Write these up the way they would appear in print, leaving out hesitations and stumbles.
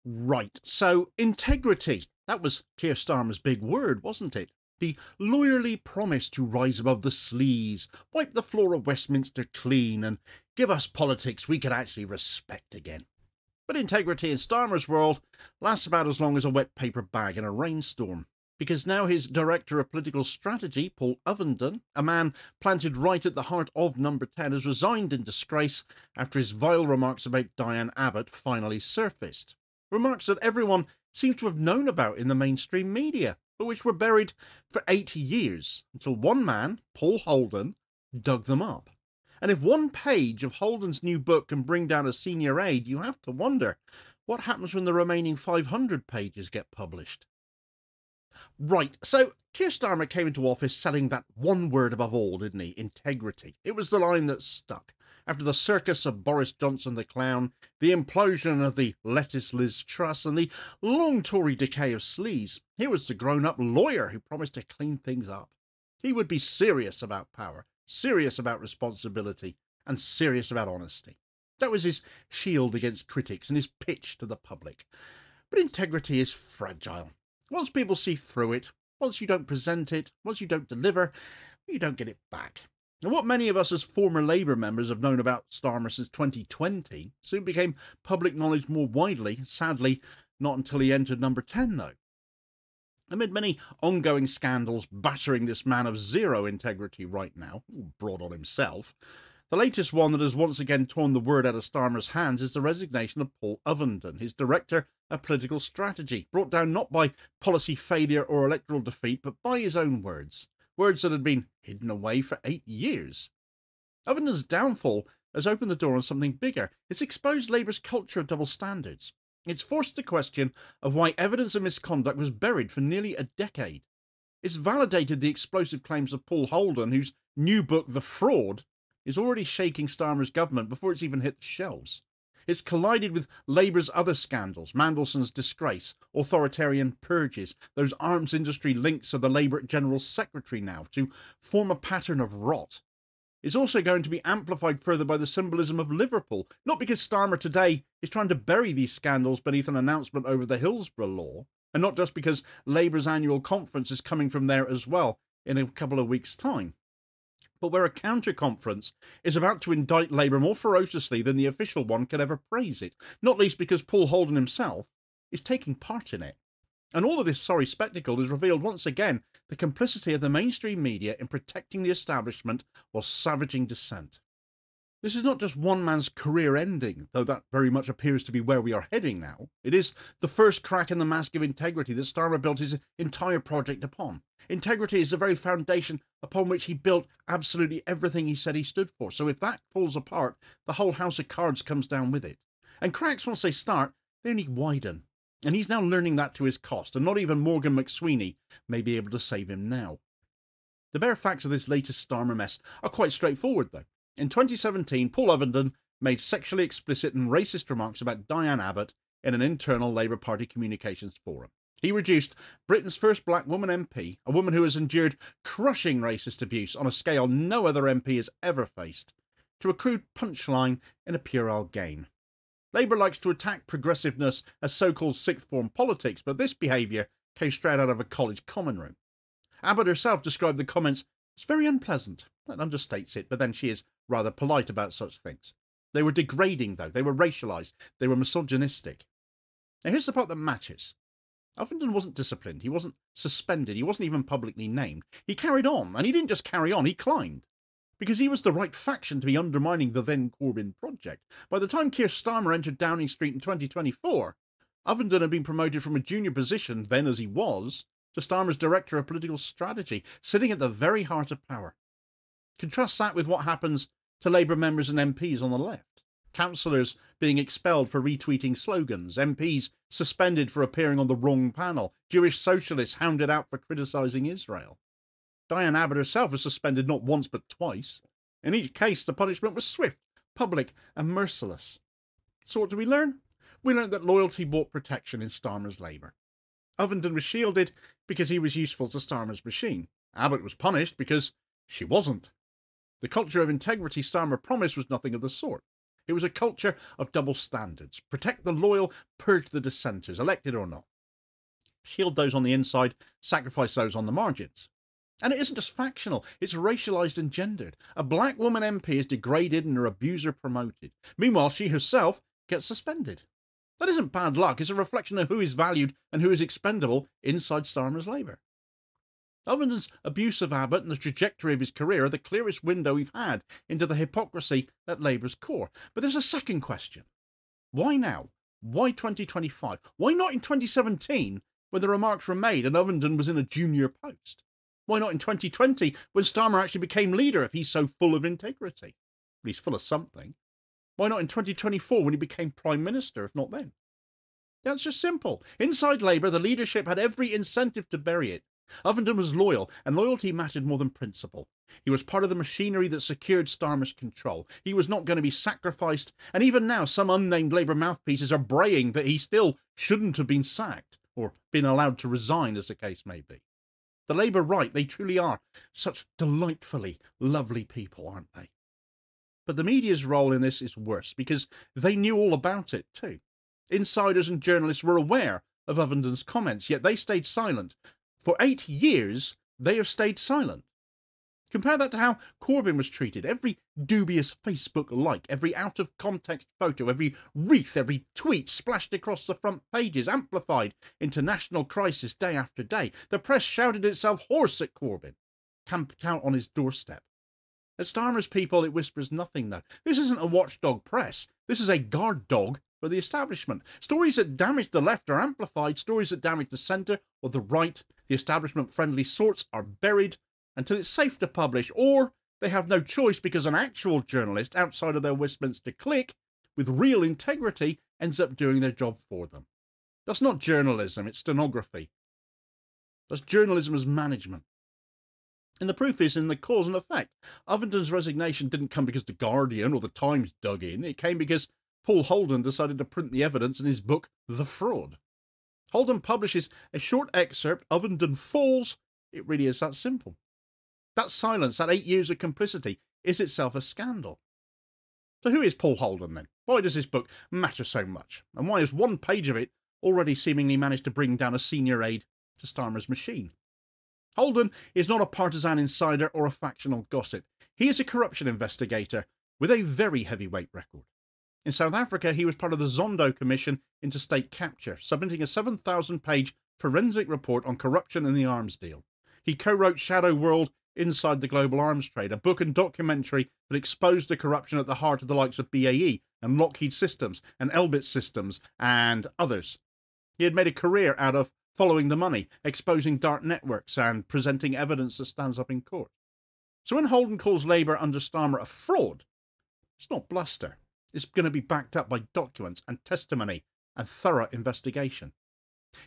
Right, so integrity. That was Keir Starmer's big word, wasn't it? The lawyerly promise to rise above the sleaze, wipe the floor of Westminster clean, and give us politics we can actually respect again. But integrity in Starmer's world lasts about as long as a wet paper bag in a rainstorm. Because now his director of political strategy, Paul Ovenden, a man planted right at the heart of Number 10, has resigned in disgrace after his vile remarks about Diane Abbott finally surfaced. Remarks that everyone seems to have known about in the mainstream media, but which were buried for 8 years, until one man, Paul Holden, dug them up. And if one page of Holden's new book can bring down a senior aide, you have to wonder what happens when the remaining 500 pages get published. Right, so Keir Starmer came into office selling that one word above all, didn't he? Integrity. It was the line that stuck. After the circus of Boris Johnson the clown, the implosion of the lettuce Liz Truss, and the long Tory decay of sleaze, here was the grown-up lawyer who promised to clean things up. He would be serious about power, serious about responsibility, and serious about honesty. That was his shield against critics and his pitch to the public. But integrity is fragile. Once people see through it, once you don't present it, once you don't deliver, you don't get it back. And what many of us as former Labour members have known about Starmer since 2020 soon became public knowledge more widely, sadly, not until he entered Number 10 though. Amid many ongoing scandals battering this man of zero integrity right now, brought on himself, the latest one that has once again torn the word out of Starmer's hands is the resignation of Paul Ovenden, his director of political strategy, brought down not by policy failure or electoral defeat, but by his own words. Words that had been hidden away for 8 years. Ovenden's downfall has opened the door on something bigger. It's exposed Labour's culture of double standards. It's forced the question of why evidence of misconduct was buried for nearly a decade. It's validated the explosive claims of Paul Holden, whose new book, The Fraud, is already shaking Starmer's government before it's even hit the shelves. It's collided with Labour's other scandals, Mandelson's disgrace, authoritarian purges, those arms industry links of the Labour General Secretary now, to form a pattern of rot. It's also going to be amplified further by the symbolism of Liverpool, not because Starmer today is trying to bury these scandals beneath an announcement over the Hillsborough law, and not just because Labour's annual conference is coming from there as well in a couple of weeks' time, but where a counter-conference is about to indict Labour more ferociously than the official one can ever praise it, not least because Paul Holden himself is taking part in it. And all of this sorry spectacle has revealed once again the complicity of the mainstream media in protecting the establishment while savaging dissent. This is not just one man's career ending, though that very much appears to be where we are heading now. It is the first crack in the mask of integrity that Starmer built his entire project upon. Integrity is the very foundation upon which he built absolutely everything he said he stood for. So if that falls apart, the whole house of cards comes down with it. And cracks, once they start, they only widen. And he's now learning that to his cost, and not even Morgan McSweeney may be able to save him now. The bare facts of this latest Starmer mess are quite straightforward, though. In 2017, Paul Ovenden made sexually explicit and racist remarks about Diane Abbott in an internal Labour Party communications forum. He reduced Britain's first black woman MP, a woman who has endured crushing racist abuse on a scale no other MP has ever faced, to a crude punchline in a puerile game. Labour likes to attack progressiveness as so-called sixth form politics, but this behaviour came straight out of a college common room. Abbott herself described the comments as very unpleasant. That understates it, but then she is rather polite about such things. They were degrading, though. They were racialised. They were misogynistic. Now here's the part that matches. Ovenden wasn't disciplined. He wasn't suspended. He wasn't even publicly named. He carried on, and he didn't just carry on, he climbed. Because he was the right faction to be undermining the then Corbyn project. By the time Keir Starmer entered Downing Street in 2024, Ovenden had been promoted from a junior position, then as he was, to Starmer's Director of Political Strategy, sitting at the very heart of power. Contrast that with what happens to Labour members and MPs on the left. Councillors being expelled for retweeting slogans, MPs suspended for appearing on the wrong panel, Jewish socialists hounded out for criticising Israel. Diane Abbott herself was suspended not once but twice. In each case, the punishment was swift, public and merciless. So what do we learn? We learned that loyalty bought protection in Starmer's Labour. Ovenden was shielded because he was useful to Starmer's machine. Abbott was punished because she wasn't. The culture of integrity Starmer promised was nothing of the sort. It was a culture of double standards. Protect the loyal, purge the dissenters, elected or not. Shield those on the inside, sacrifice those on the margins. And it isn't just factional, it's racialised and gendered. A black woman MP is degraded and her abuser promoted. Meanwhile, she herself gets suspended. That isn't bad luck, it's a reflection of who is valued and who is expendable inside Starmer's Labour. Ovenden's abuse of Abbott and the trajectory of his career are the clearest window we've had into the hypocrisy at Labour's core. But there's a second question. Why now? Why 2025? Why not in 2017 when the remarks were made and Ovenden was in a junior post? Why not in 2020 when Starmer actually became leader if he's so full of integrity? But he's full of something. Why not in 2024 when he became Prime Minister, if not then? The answer's simple. Inside Labour, the leadership had every incentive to bury it. Ovenden was loyal, and loyalty mattered more than principle. He was part of the machinery that secured Starmer's control. He was not going to be sacrificed, and even now some unnamed Labour mouthpieces are braying that he still shouldn't have been sacked, or been allowed to resign, as the case may be. The Labour right, they truly are such delightfully lovely people, aren't they? But the media's role in this is worse, because they knew all about it too. Insiders and journalists were aware of Ovenden's comments, yet they stayed silent. For 8 years, they have stayed silent. Compare that to how Corbyn was treated. Every dubious Facebook like, every out-of-context photo, every wreath, every tweet splashed across the front pages, amplified into national crisis day after day. The press shouted itself hoarse at Corbyn, camped out on his doorstep. At Starmer's people, it whispers nothing, though. This isn't a watchdog press. This is a guard dog for the establishment. Stories that damage the left are amplified. Stories that damage the centre or the right, the establishment-friendly sorts, are buried until it's safe to publish, or they have no choice because an actual journalist outside of their Westminster clique with real integrity ends up doing their job for them. That's not journalism, it's stenography. That's journalism as management. And the proof is in the cause and effect. Ovenden's resignation didn't come because the Guardian or the Times dug in. It came because Paul Holden decided to print the evidence in his book, The Fraud. Holden publishes a short excerpt, Ovenden falls. It really is that simple. That silence, that 8 years of complicity, is itself a scandal. So who is Paul Holden then? Why does this book matter so much? And why has one page of it already seemingly managed to bring down a senior aide to Starmer's machine? Holden is not a partisan insider or a factional gossip. He is a corruption investigator with a very heavyweight record. In South Africa, he was part of the Zondo Commission into state capture, submitting a 7,000-page forensic report on corruption in the arms deal. He co-wrote Shadow World Inside the Global Arms Trade, a book and documentary that exposed the corruption at the heart of the likes of BAE and Lockheed Systems and Elbit Systems and others. He had made a career out of following the money, exposing dark networks and presenting evidence that stands up in court. So when Holden calls Labour under Starmer a fraud, it's not bluster. It's going to be backed up by documents and testimony and thorough investigation.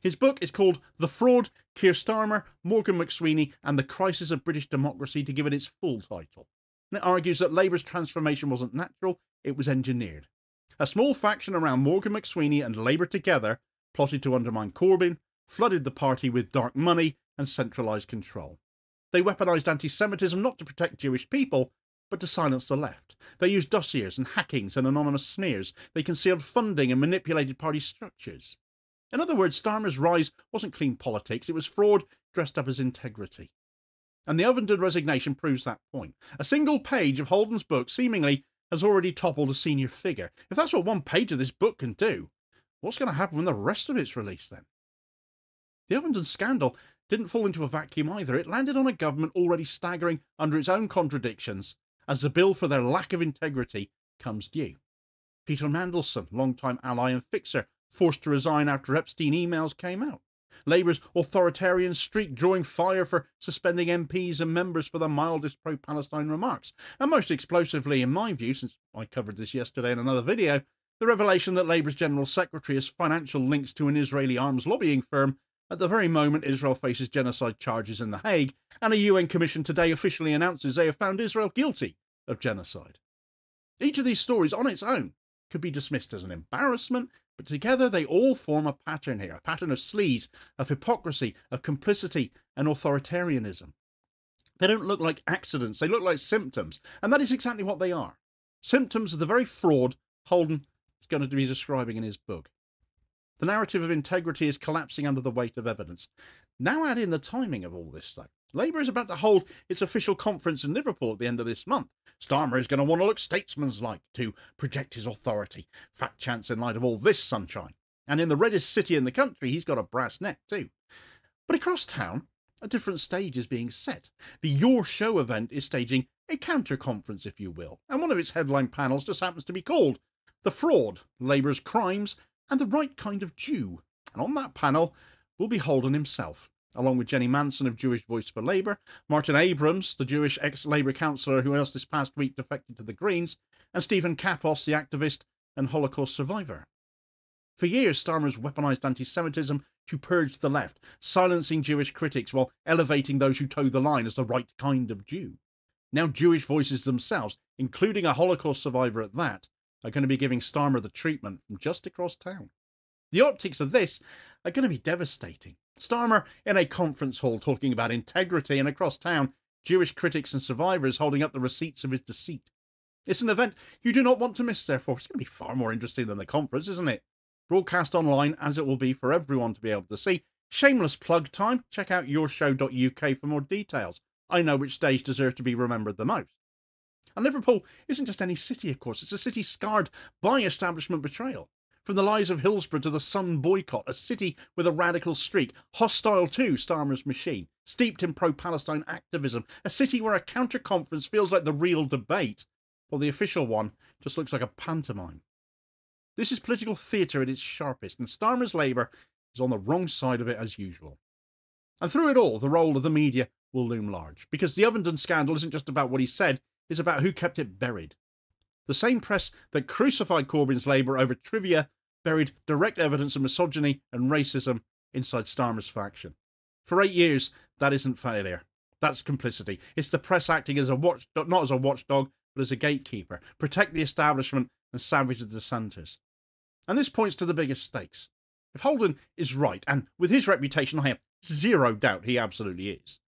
His book is called The Fraud, Keir Starmer, Morgan McSweeney and the Crisis of British Democracy, to give it its full title. And it argues that Labour's transformation wasn't natural, it was engineered. A small faction around Morgan McSweeney and Labour together plotted to undermine Corbyn, flooded the party with dark money and centralised control. They weaponised anti-Semitism not to protect Jewish people, but to silence the left. They used dossiers and hackings and anonymous smears. They concealed funding and manipulated party structures. In other words, Starmer's rise wasn't clean politics, it was fraud dressed up as integrity. And the Ovenden resignation proves that point. A single page of Holden's book seemingly has already toppled a senior figure. If that's what one page of this book can do, what's going to happen when the rest of it's released then? The Ovenden scandal didn't fall into a vacuum either. It landed on a government already staggering under its own contradictions as the bill for their lack of integrity comes due. Peter Mandelson, longtime ally and fixer, forced to resign after Epstein emails came out. Labour's authoritarian streak drawing fire for suspending MPs and members for the mildest pro-Palestine remarks. And most explosively, in my view, since I covered this yesterday in another video, the revelation that Labour's General Secretary has financial links to an Israeli arms lobbying firm at the very moment Israel faces genocide charges in The Hague, and a UN commission today officially announces they have found Israel guilty of genocide. Each of these stories on its own could be dismissed as an embarrassment, but together they all form a pattern here, a pattern of sleaze, of hypocrisy, of complicity and authoritarianism. They don't look like accidents, they look like symptoms, and that is exactly what they are. Symptoms of the very fraud Holden is going to be describing in his book. The narrative of integrity is collapsing under the weight of evidence. Now add in the timing of all this, though. Labour is about to hold its official conference in Liverpool at the end of this month. Starmer is going to want to look statesmanlike to project his authority. Fat chance in light of all this sunshine. And in the reddest city in the country, he's got a brass neck too. But across town, a different stage is being set. The Your Show event is staging a counter-conference, if you will, and one of its headline panels just happens to be called The Fraud, Labour's Crimes, and the Right Kind of Jew. And on that panel will be Holden himself, along with Jenny Manson of Jewish Voice for Labour, Martin Abrams, the Jewish ex-Labour councillor who else this past week defected to the Greens, and Stephen Kapos, the activist and Holocaust survivor. For years, Starmer's weaponised anti-Semitism to purge the left, silencing Jewish critics while elevating those who toe the line as the right kind of Jew. Now Jewish voices themselves, including a Holocaust survivor at that, are going to be giving Starmer the treatment from just across town. The optics of this are going to be devastating. Starmer in a conference hall talking about integrity, and across town, Jewish critics and survivors holding up the receipts of his deceit. It's an event you do not want to miss, therefore. It's going to be far more interesting than the conference, isn't it? Broadcast online, as it will be for everyone to be able to see. Shameless plug time. Check out yourshow.uk for more details. I know which stage deserves to be remembered the most. And Liverpool isn't just any city, of course. It's a city scarred by establishment betrayal. From the lies of Hillsborough to the Sun boycott, a city with a radical streak, hostile to Starmer's machine, steeped in pro-Palestine activism, a city where a counter-conference feels like the real debate, while the official one just looks like a pantomime. This is political theatre at its sharpest, and Starmer's Labour is on the wrong side of it as usual. And through it all, the role of the media will loom large, because the Ovenden scandal isn't just about what he said, it's about who kept it buried. The same press that crucified Corbyn's Labour over trivia buried direct evidence of misogyny and racism inside Starmer's faction. For 8 years, that isn't failure. That's complicity. It's the press acting as a watchdog, not as a watchdog, but as a gatekeeper. Protect the establishment and savage the dissenters. And this points to the biggest stakes. If Holden is right, and with his reputation I have zero doubt he absolutely is,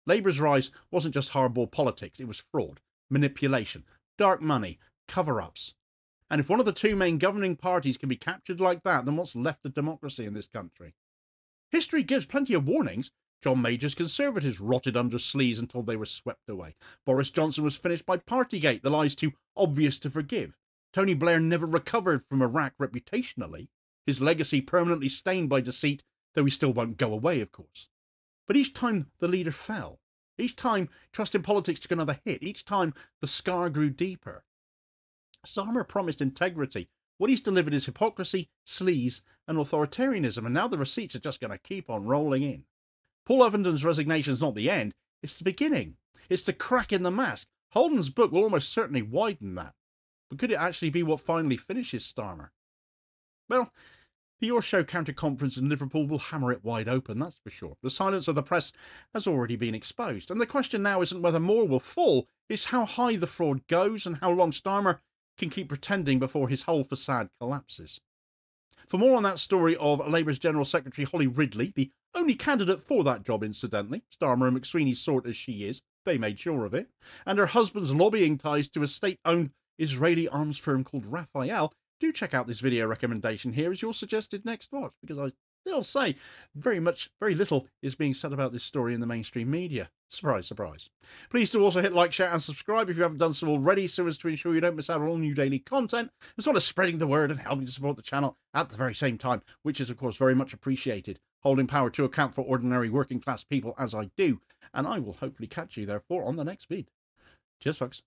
Labour's rise wasn't just hardball politics, it was fraud, manipulation, dark money, cover-ups. And if one of the two main governing parties can be captured like that, then what's left of democracy in this country? History gives plenty of warnings. John Major's Conservatives rotted under sleaze until they were swept away. Boris Johnson was finished by Partygate, the lies too obvious to forgive. Tony Blair never recovered from Iraq reputationally, his legacy permanently stained by deceit, though he still won't go away, of course. But each time the leader fell, each time trust in politics took another hit, each time the scar grew deeper. Starmer promised integrity. What he's delivered is hypocrisy, sleaze and authoritarianism, and now the receipts are just going to keep on rolling in. Paul Ovenden's resignation is not the end, it's the beginning. It's the crack in the mask. Holden's book will almost certainly widen that. But could it actually be what finally finishes Starmer? Well, the Your Show counter-conference in Liverpool will hammer it wide open, that's for sure. The silence of the press has already been exposed, and the question now isn't whether more will fall, it's how high the fraud goes and how long Starmer can keep pretending before his whole facade collapses. For more on that story of Labour's General Secretary Holly Ridley, the only candidate for that job incidentally, Starmer and McSweeney's sort as she is, they made sure of it, and her husband's lobbying ties to a state-owned Israeli arms firm called Raphael, do check out this video recommendation here as your suggested next watch, because I still say very little is being said about this story in the mainstream media. Surprise, surprise. Please do also hit like, share and subscribe if you haven't done so already, so as to ensure you don't miss out on all new daily content, as well as spreading the word and helping to support the channel at the very same time, which is of course very much appreciated. Holding power to account for ordinary working class people as I do, and I will hopefully catch you therefore on the next vid. Cheers folks.